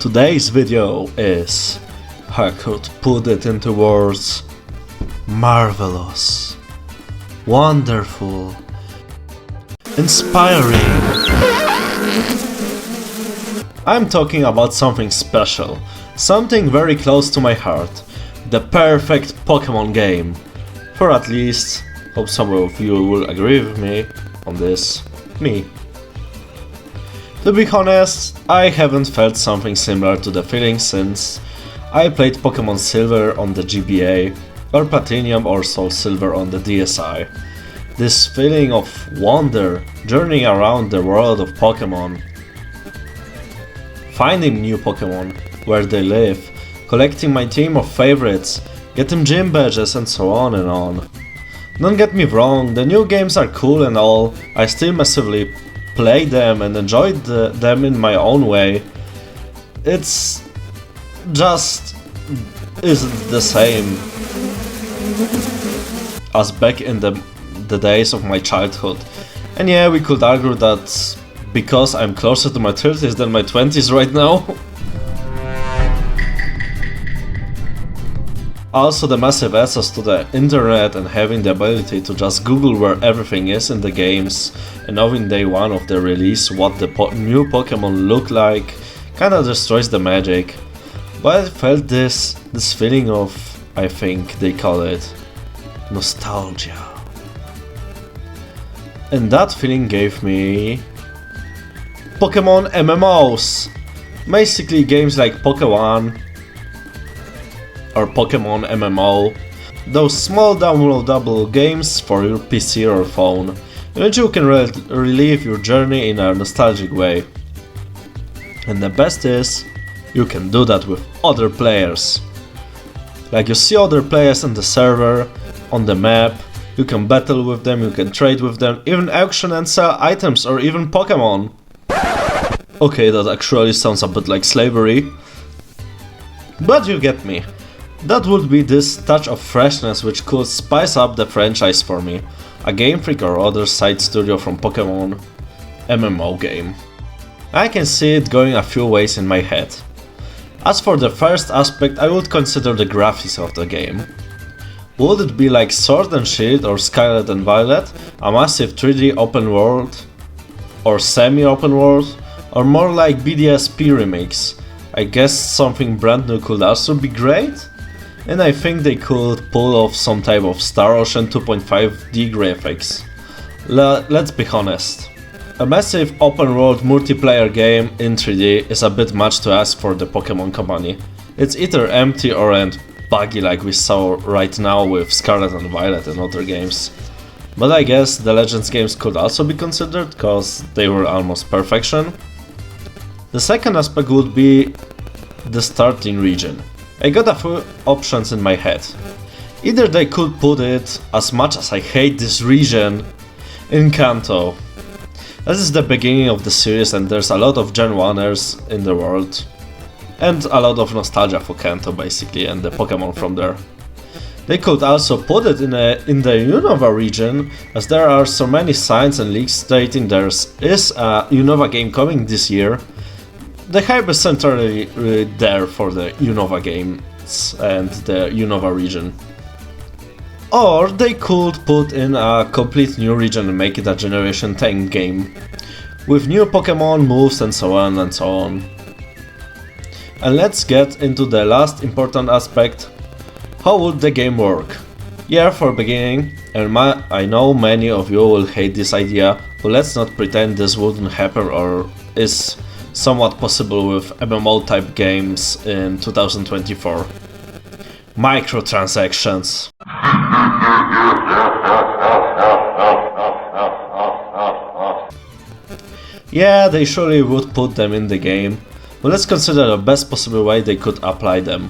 Today's video is, I could put it into words, marvelous, wonderful, inspiring. I'm talking about something special, something very close to my heart, the perfect Pokemon game. For at least, hope some of you will agree with me on this, me. To be honest, I haven't felt something similar to the feeling since I played Pokemon Silver on the GBA, or Platinum or Soul Silver on the DSi. This feeling of wonder, journeying around the world of Pokemon, finding new Pokemon, where they live, collecting my team of favorites, getting gym badges and so on and on. Don't get me wrong, the new games are cool and all, I still massively play them and enjoyed them in my own way. It's just isn't the same as back in the days of my childhood. And yeah, we could argue that because I'm closer to my 30s than my 20s right now. Also, the massive access to the internet and having the ability to just Google where everything is in the games and knowing day one of the release what the new Pokemon look like kinda destroys the magic. But I felt this feeling of, I think they call it, nostalgia. And that feeling gave me Pokemon MMOs. Basically games like Pokemon or Pokemon MMO, those small downloadable games for your PC or phone, in which you can relive your journey in a nostalgic way. And the best is, you can do that with other players. Like you see other players on the server, on the map, you can battle with them, you can trade with them, even auction and sell items or even Pokemon. Okay, that actually sounds a bit like slavery, but you get me. That would be this touch of freshness which could spice up the franchise for me, a Game Freak or other side studio from Pokemon MMO game. I can see it going a few ways in my head. As for the first aspect, I would consider the graphics of the game. Would it be like Sword and Shield or Scarlet and Violet, a massive 3D open world, or semi-open world, or more like BDSP remakes? I guess something brand new could also be great? And I think they could pull off some type of Star Ocean 2.5D graphics. Let's be honest. A massive open world multiplayer game in 3D is a bit much to ask for the Pokemon company. It's either empty or buggy like we saw right now with Scarlet and Violet and other games. But I guess the Legends games could also be considered, cause they were almost perfection. The second aspect would be the starting region. I got a few options in my head. Either they could put it, as much as I hate this region, in Kanto. This is the beginning of the series and there's a lot of Gen 1ers in the world. And a lot of nostalgia for Kanto basically and the Pokemon from there. They could also put it in the Unova region, as there are so many signs and leaks stating there is a Unova game coming this year. The hype is centrally there for the Unova games and the Unova region. Or they could put in a complete new region and make it a Generation 10 game, with new Pokemon, moves and so on and so on. And let's get into the last important aspect. How would the game work? Yeah, for beginning, and I know many of you will hate this idea, but let's not pretend this wouldn't happen or is somewhat possible with MMO type games in 2024. Microtransactions. Yeah, they surely would put them in the game, but let's consider the best possible way they could apply them.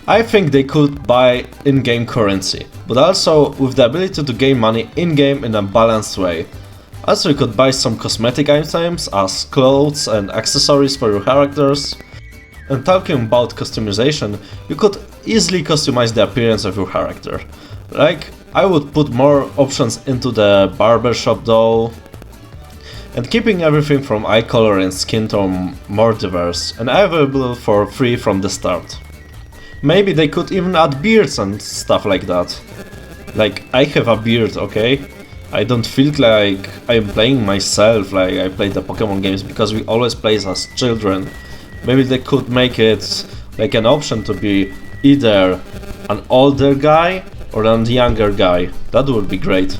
I think they could buy in-game currency, but also with the ability to gain money in-game in a balanced way. Also, you could buy some cosmetic items as clothes and accessories for your characters. And talking about customization, you could easily customize the appearance of your character. Like, I would put more options into the barbershop though, and keeping everything from eye color and skin tone more diverse and available for free from the start. Maybe they could even add beards and stuff like that. Like, I have a beard, okay? I don't feel like I'm playing myself like I played the Pokemon games, because we always play as children. Maybe they could make it like an option to be either an older guy or a younger guy. That would be great.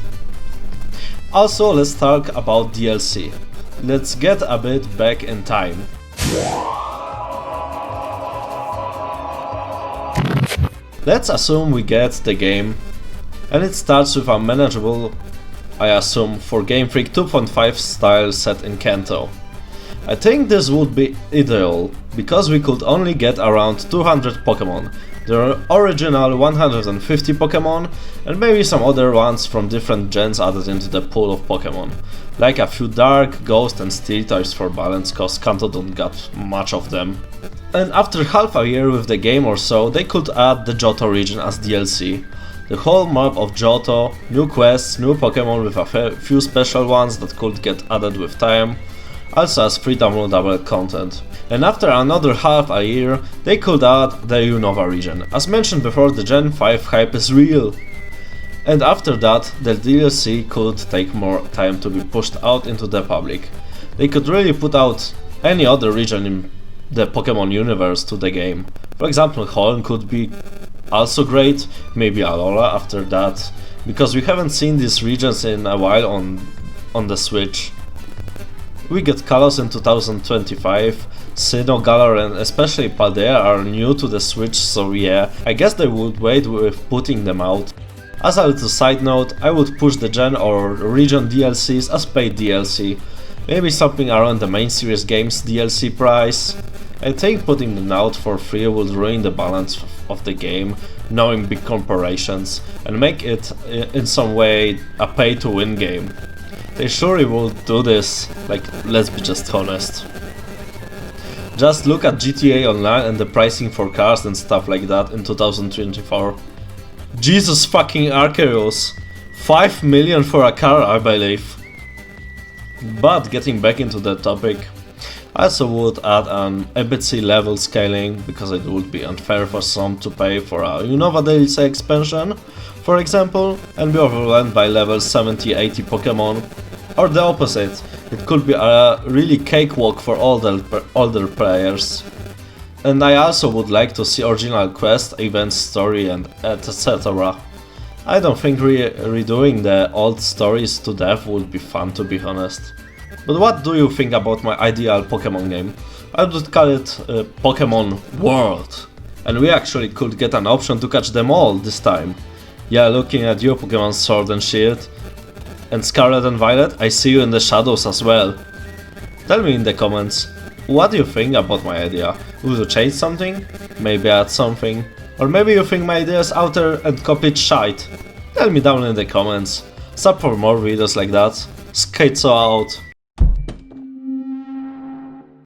Also, let's talk about DLC. Let's get a bit back in time. Let's assume we get the game, and it starts with a manageable, I assume, for Game Freak 2.5 style set in Kanto. I think this would be ideal, because we could only get around 200 Pokemon, the original 150 Pokemon, and maybe some other ones from different gens added into the pool of Pokemon, like a few Dark, Ghost and Steel types for balance, cause Kanto don't got much of them. And after half a year with the game or so, they could add the Johto region as DLC. The whole map of Johto, new quests, new Pokemon with a few special ones that could get added with time, also as free downloadable content. And after another half a year, they could add the Unova region. As mentioned before, the Gen 5 hype is real. And after that, the DLC could take more time to be pushed out into the public. They could really put out any other region in the Pokemon universe to the game. For example, Hoenn could be also great, maybe Alola after that, because we haven't seen these regions in a while on the Switch. We get Kalos in 2025, Sinnoh, Galar and especially Paldea are new to the Switch, so yeah, I guess they would wait with putting them out. As a little side note, I would push the Gen or region DLCs as paid DLC, maybe something around the main series games DLC price. I think putting them out for free would ruin the balance of the game, knowing big corporations, and make it in some way a pay-to-win game. They surely will do this, like, let's be just honest. Just look at GTA Online and the pricing for cars and stuff like that in 2024. Jesus fucking Arceus! 5 million for a car, I believe. But getting back into the topic, I also would add an ABC level scaling, because it would be unfair for some to pay for a Unova DLC expansion, for example, and be overwhelmed by level 70-80 Pokemon. Or the opposite, it could be a really cakewalk for older players. And I also would like to see original quest, events, story and etc. I don't think redoing the old stories to death would be fun, to be honest. But what do you think about my ideal Pokemon game? I would call it Pokemon World. And we actually could get an option to catch them all this time. Yeah, looking at you, Pokemon Sword and Shield and Scarlet and Violet, I see you in the shadows as well. Tell me in the comments, what do you think about my idea? Would you change something? Maybe add something? Or maybe you think my idea is out there and copied shite? Tell me down in the comments. Sub for more videos like that. Skate so out.